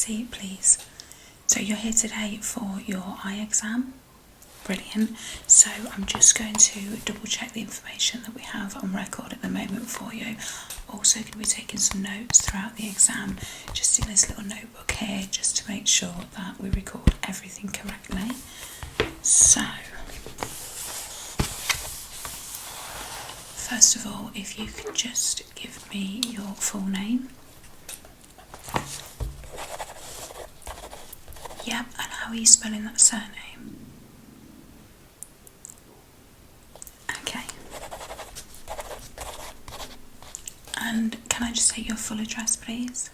seat, please. So you're here today for your eye exam. Brilliant. So I'm just going to double check the information that we have on record at the moment for you. Also going to be taking some notes throughout the exam, just in this little notebook here, just to make sure that we record everything correctly. So, first of all, if you could just give me your full name. Yep, and how are you spelling that surname? Okay. And can I just take your full address, please?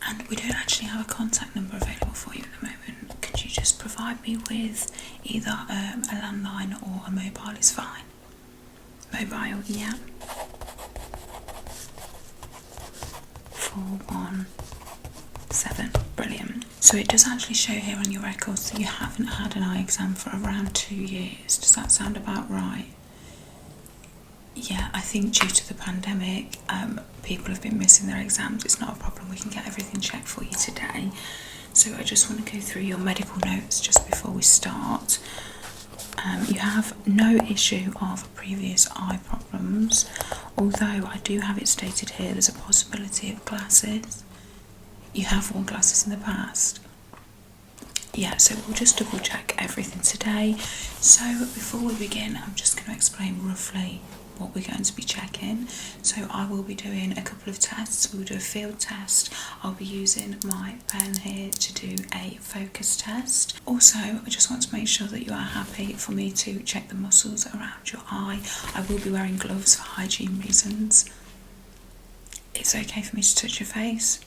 And we don't actually have a contact number available for you at the moment. Could you just provide me with either a landline or a mobile is fine? Mobile, yeah. 417, brilliant. So it does actually show here on your records that you haven't had an eye exam for around 2 years. Does that sound about right? Yeah, I think due to the pandemic, people have been missing their exams. It's not a problem, we can get everything checked for you today. So I just want to go through your medical notes just before we start. You have no issue of previous eye problems, although I do have it stated here there's a possibility of glasses. You have worn glasses in the past? Yeah, so we'll just double check everything today. So before we begin, I'm just going to explain roughly what we're going to be checking. So I will be doing a couple of tests. We'll do a field test. I'll be using my pen here to do a focus test. Also, I just want to make sure that you are happy for me to check the muscles around your eye. I will be wearing gloves for hygiene reasons. It's okay for me to touch your face?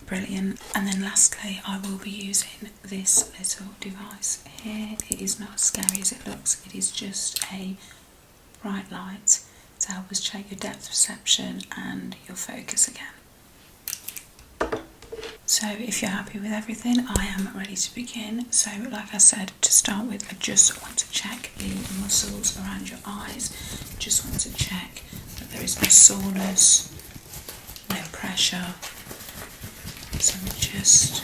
Brilliant. And then lastly, I will be using this little device here. It is not as scary as it looks. It is just a bright light to help us check your depth perception and your focus again. So if you're happy with everything, I am ready to begin. So like I said, to start with, I just want to check the muscles around your eyes. Just want to check that there is no soreness, no pressure. So I'm just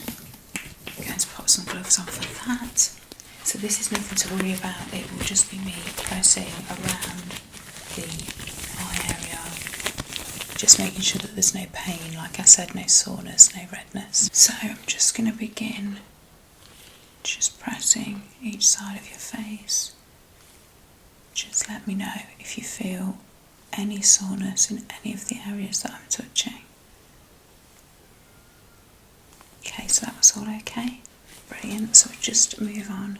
going to pop some gloves on for that. So this is nothing to worry about, it will just be me pressing around the eye area, just making sure that there's no pain, like I said, no soreness, no redness. So I'm just going to begin just pressing each side of your face. Just let me know if you feel any soreness in any of the areas that I'm touching. Okay, so that was all okay. Brilliant, so we'll just move on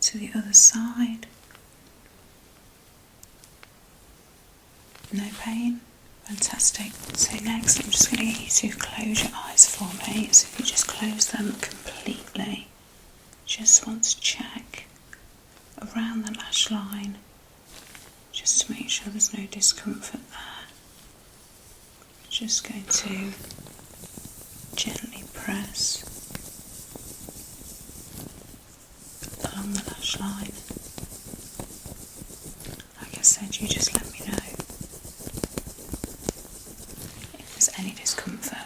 to the other side. No pain? Fantastic. So next I'm just going to get you to close your eyes for me. So if you just close them completely. Just want to check around the lash line, just to make sure there's no discomfort there. Just going to gently press along the lash line. Like I said, you just let me know if there's any discomfort.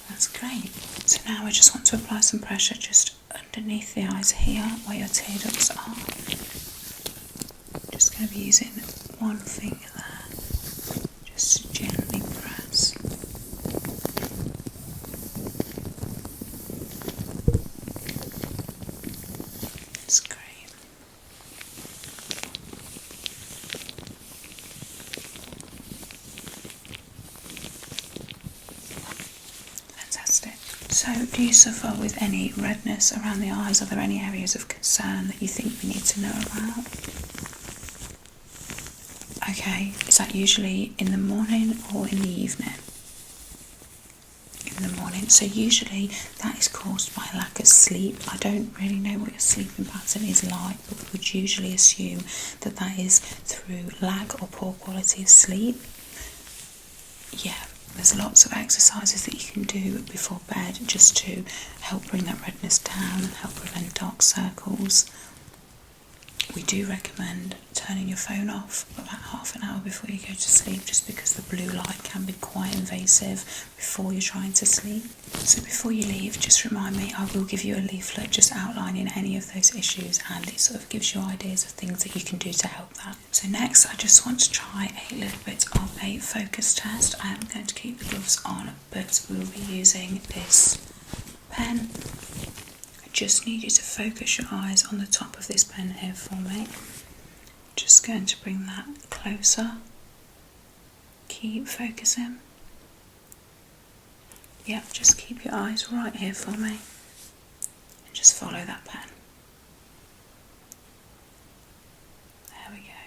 That's great. So now I just want to apply some pressure just underneath the eyes here where your tear ducts are. Just going to be using one finger there, just to gently press. That's great. Fantastic. So, do you suffer with any redness around the eyes? Are there any areas of concern that you think we need to know about? Okay, is that usually in the morning or in the evening? In the morning, brilliant. So usually that is caused by a lack of sleep. I don't really know what your sleeping pattern is like, but we would usually assume that that is through lack or poor quality of sleep. Yeah, there's lots of exercises that you can do before bed just to help bring that redness down and help prevent dark circles. We do recommend turning your phone off about half an hour before you go to sleep, just because the blue light can be quite invasive before you're trying to sleep. So before you leave, just remind me, I will give you a leaflet just outlining any of those issues, and it sort of gives you ideas of things that you can do to help that. So next, I just want to try a little bit of a focus test. I am going to keep the gloves on, but we will be using this pen. Just need you to focus your eyes on the top of this pen here for me. Just going to bring that closer. Keep focusing. Yep, just keep your eyes right here for me. And just follow that pen. There we go.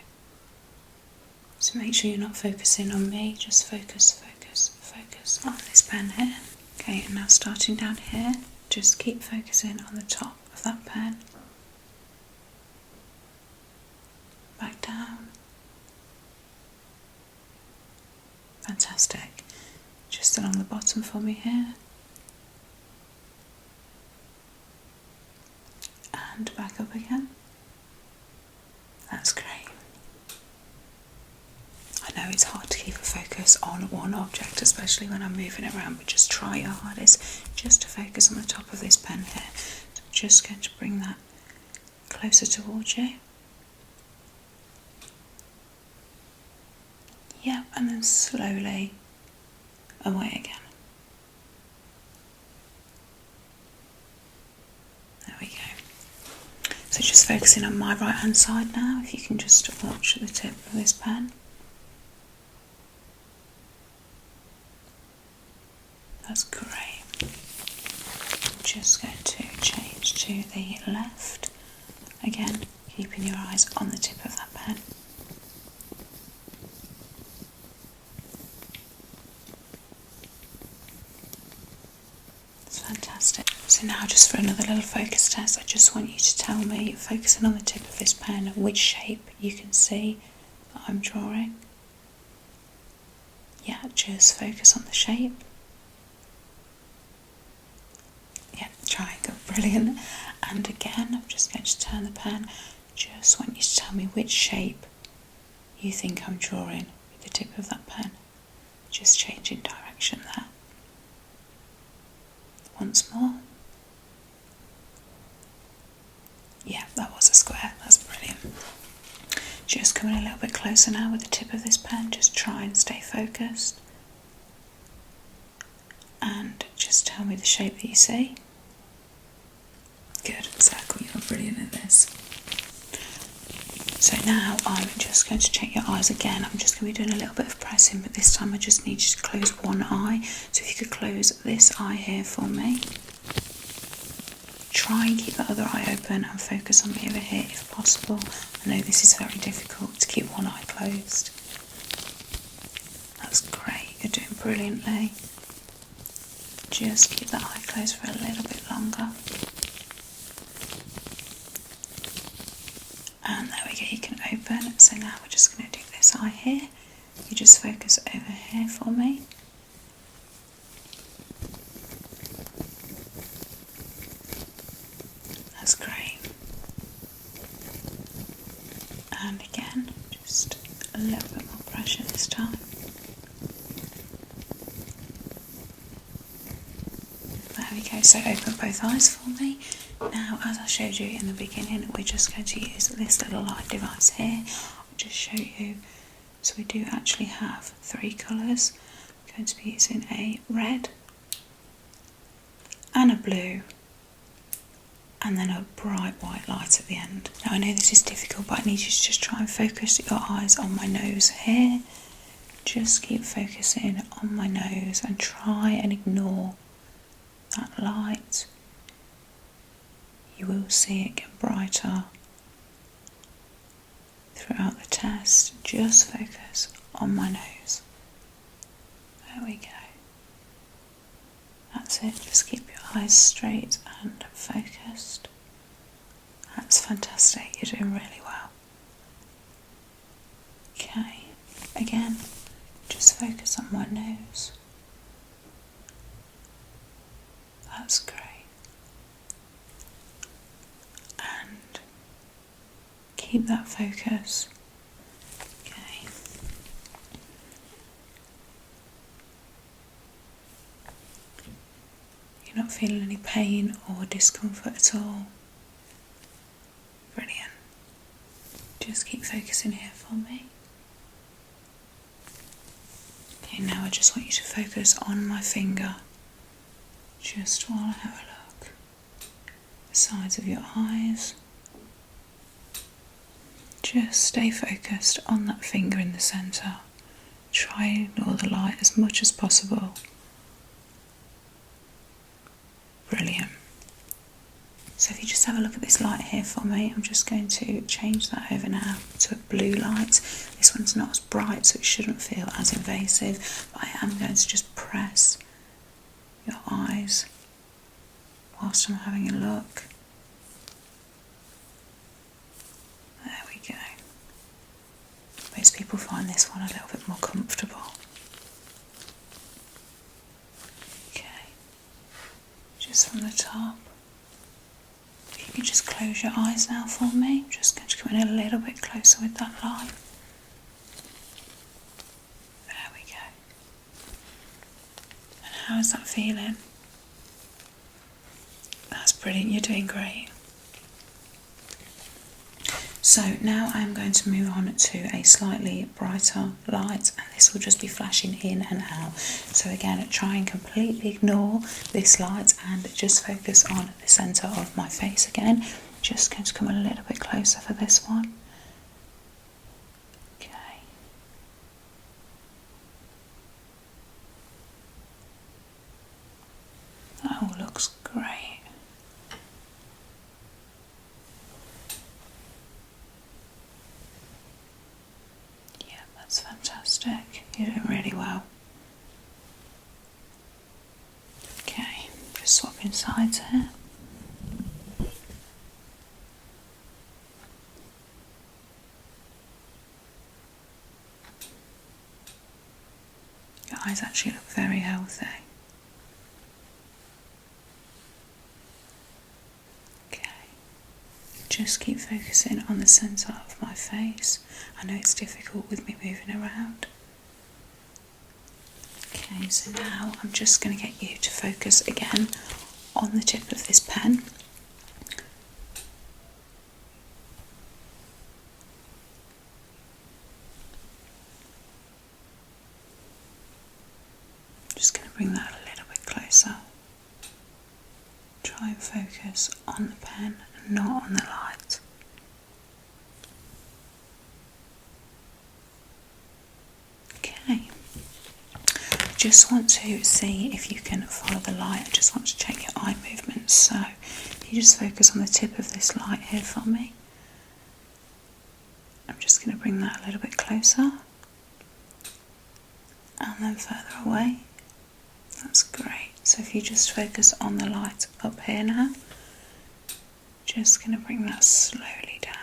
So make sure you're not focusing on me, just focus on this pen here. Okay, and now starting down here. Just keep focusing on the top of that pen. Back down. Fantastic. Just along the bottom for me here. And back up again. That's great. I know it's hard to keep a focus on one object, especially when I'm moving around, but just try your hardest just to focus on the top of this pen here. So I'm just going to bring that closer towards you. Yep, and then slowly away again. There we go. So just focusing on my right hand side now, if you can just watch the tip of this pen. That's great. Just going to change to the left. Again, keeping your eyes on the tip of that pen. That's fantastic. So now just for another little focus test, I just want you to tell me, focusing on the tip of this pen, which shape you can see that I'm drawing. Yeah, just focus on the shape. Triangle, brilliant. And again, I'm just going to turn the pen. Just want you to tell me which shape you think I'm drawing with the tip of that pen. Just changing direction there. Once more. Yeah, that was a square. That's brilliant. Just coming a little bit closer now with the tip of this pen. Just try and stay focused. And just tell me the shape that you see. Good, circle, you're brilliant at this. So now I'm just going to check your eyes again. I'm just going to be doing a little bit of pressing, but this time I just need you to close one eye. So if you could close this eye here for me. Try and keep that other eye open and focus on me over here if possible. I know this is very difficult to keep one eye closed. That's great, you're doing brilliantly. Just keep that eye closed for a little bit longer. And there we go, you can open. So now we're just going to do this eye here. You just focus over here for me. That's great. And again, just a little bit more pressure this time. There we go, so open both eyes for me. Now, as I showed you in the beginning, we're just going to use this little light device here. I'll just show you. So we do actually have 3 colours. I'm going to be using a red and a blue and then a bright white light at the end. Now I know this is difficult, but I need you to just try and focus your eyes on my nose here. Just keep focusing on my nose and try and ignore that light. You will see it get brighter throughout the test. Just focus on my nose. There we go. That's That's it, just keep your eyes straight and focused. That's fantastic, you're doing really well. Okay, again, just focus on my nose. That's great. And keep that focus. Okay. You're not feeling any pain or discomfort at all. Brilliant. Just keep focusing here for me. Okay, now I just want you to focus on my finger. Just while I have a look. The sides of your eyes. Just stay focused on that finger in the centre. Try and ignore the light as much as possible. Brilliant. So if you just have a look at this light here for me, I'm just going to change that over now to a blue light. This one's not as bright, so it shouldn't feel as invasive, but I am going to just press your eyes whilst I'm having a look. There we go. Most people find this one a little bit more comfortable. Okay, just from the top. If you can just close your eyes now for me, I'm just going to come in a little bit closer with that light. There we go. And how is that feeling? That's brilliant, you're doing great. So now I'm going to move on to a slightly brighter light, and this will just be flashing in and out. So again, try and completely ignore this light and just focus on the centre of my face again. Just going to come a little bit closer for this one. Okay. That all looks great. That's fantastic. You're doing really well. Okay, just swapping sides here. Your eyes actually look very healthy. Okay, just keep focusing on the centre of my face. I know it's difficult with me moving around. Okay, so now I'm just going to get you to focus again on the tip of this pen. Just going to bring that a little bit closer. Try and focus on the pen and not on the light. Okay. Just want to see if you can follow the light. I just want to check your eye movements. So if you just focus on the tip of this light here for me. I'm just going to bring that a little bit closer. And then further away. That's great. So if you just focus on the light up here now. Just going to bring that slowly down.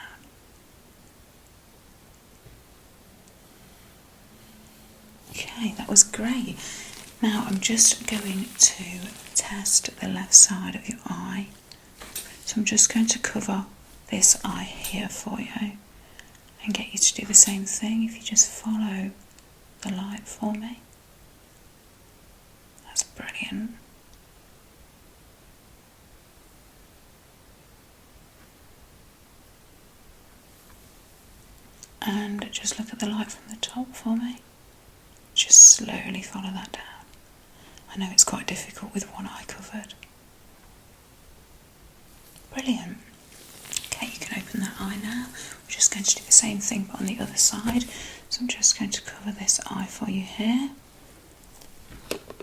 Okay, that was great. Now I'm just going to test the left side of your eye. So I'm just going to cover this eye here for you and get you to do the same thing. If you just follow the light for me. That's brilliant. And just look at the light from the top for me. Just slowly follow that down. I know it's quite difficult with one eye covered. Brilliant. Okay, you can open that eye now. We're just going to do the same thing but on the other side. So I'm just going to cover this eye for you here.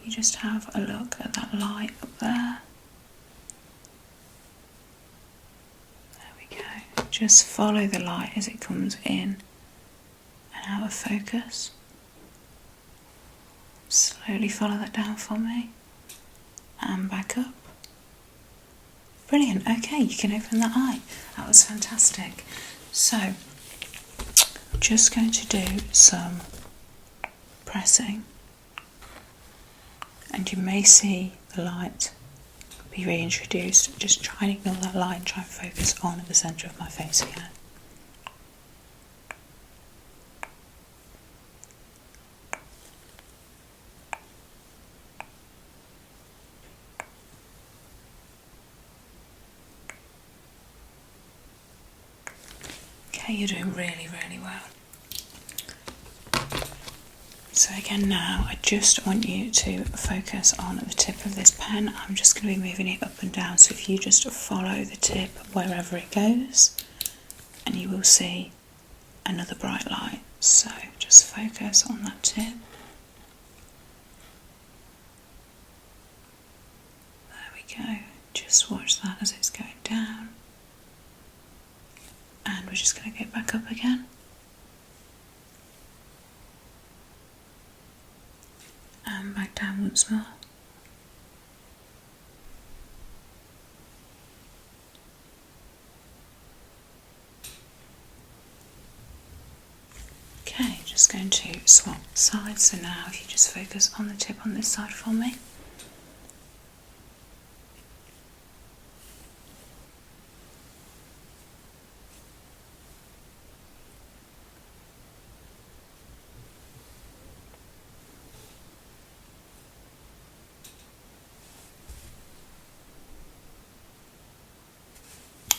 You just have a look at that light up there. There we go. Just follow the light as it comes in and out of focus. Slowly follow that down for me. and back up. Brilliant. Okay, you can open that eye. That was fantastic. So, I'm just going to do some pressing, and you may see the light be reintroduced. Just try and ignore that light and try and focus on the centre of my face again. Okay, you're doing really, really well. So again now, I just want you to focus on the tip of this pen. I'm just going to be moving it up and down, so if you just follow the tip wherever it goes, and you will see another bright light. So just focus on that tip. There we go. Just watch that as it's going down. And we're just going to go back up again. And back down once more. Okay, just going to swap sides. So now if you just focus on the tip on this side for me.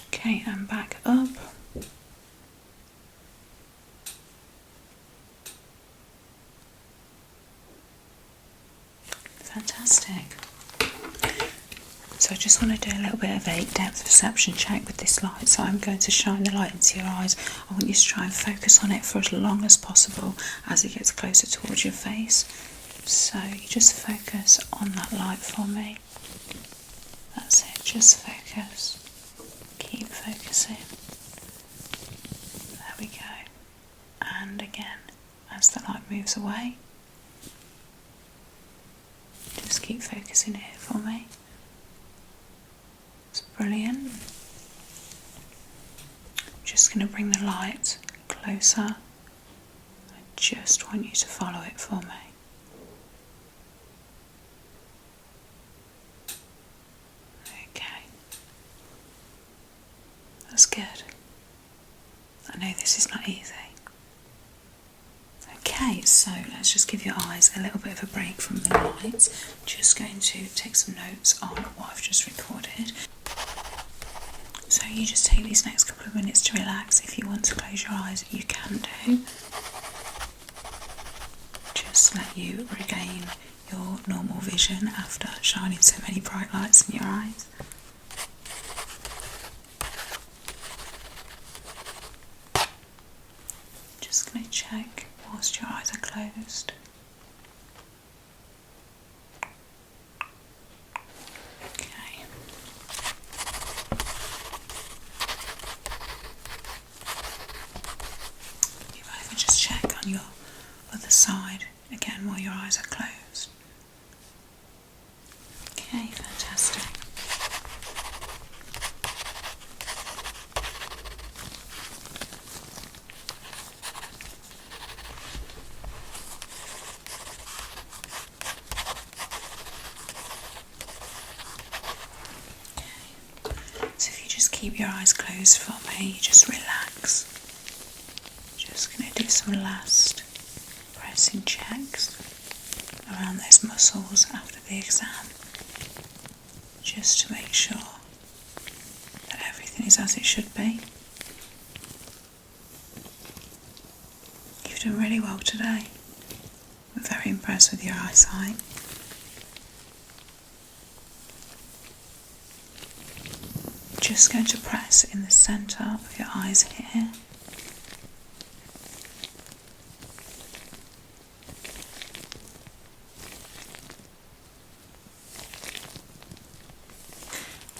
Okay, and back up. Fantastic. So I just want to do a little bit of a depth perception check with this light. So I'm going to shine the light into your eyes. I want you to try and focus on it for as long as possible as it gets closer towards your face. So you just focus on that light for me. That's it, just focus. Keep focusing. There we go. And again, as the light moves away, just keep focusing here for me. It's brilliant. Just going to bring the light closer. I just want you to follow it for me. Okay. That's good. I know this is not easy. Okay, so let's just give your eyes a little bit of a break from the lights. Just going to take some notes on what I've just recorded. So you just take these next couple of minutes to relax. If you want to close your eyes, you can do. Just let you regain your normal vision after shining so many bright lights in your eyes. Just going to check whilst your eyes are closed. Okay. You might even just check on your other side again while your eyes are closed. Okay, fantastic. So if you just keep your eyes closed for me, just relax. Just going to do some last pressing checks around those muscles after the exam, just to make sure that everything is as it should be. You've done really well today. I'm very impressed with your eyesight. Just going to press in the centre of your eyes here.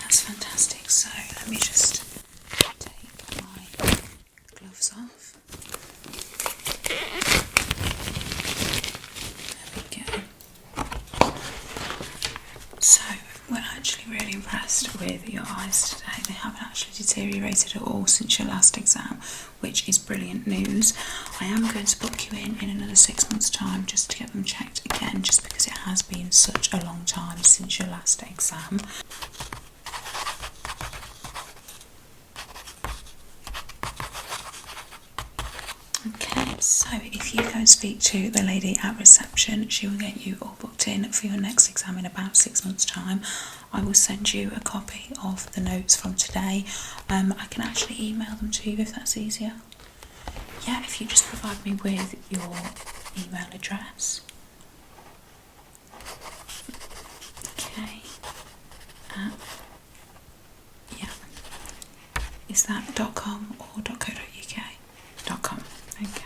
That's fantastic. So let me just take my gloves off. There we go. So deteriorated at all since your last exam, which is brilliant news. I am going to book you in another 6 months' time just to get them checked again, just because it has been such a long time since your last exam. Okay, so if you go and speak to the lady at reception, she will get you all booked in for your next exam in about 6 months' time. I will send you a copy of the notes from today. I can actually email them to you if that's easier. Yeah, if you just provide me with your email address. Okay. Yeah. Is that .com or .co.uk? .com. Okay.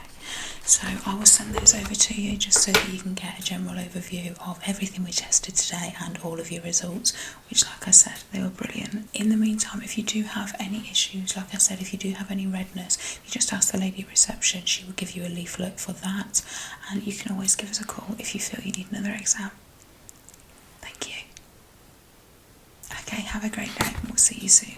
So I will send those over to you just so that you can get a general overview of everything we tested today and all of your results, which, like I said, they were brilliant. In the meantime, if you do have any issues, like I said, if you do have any redness, you just ask the lady at reception. She will give you a leaflet for that, and you can always give us a call if you feel you need another exam. Thank you. Okay, have a great day. We'll see you soon.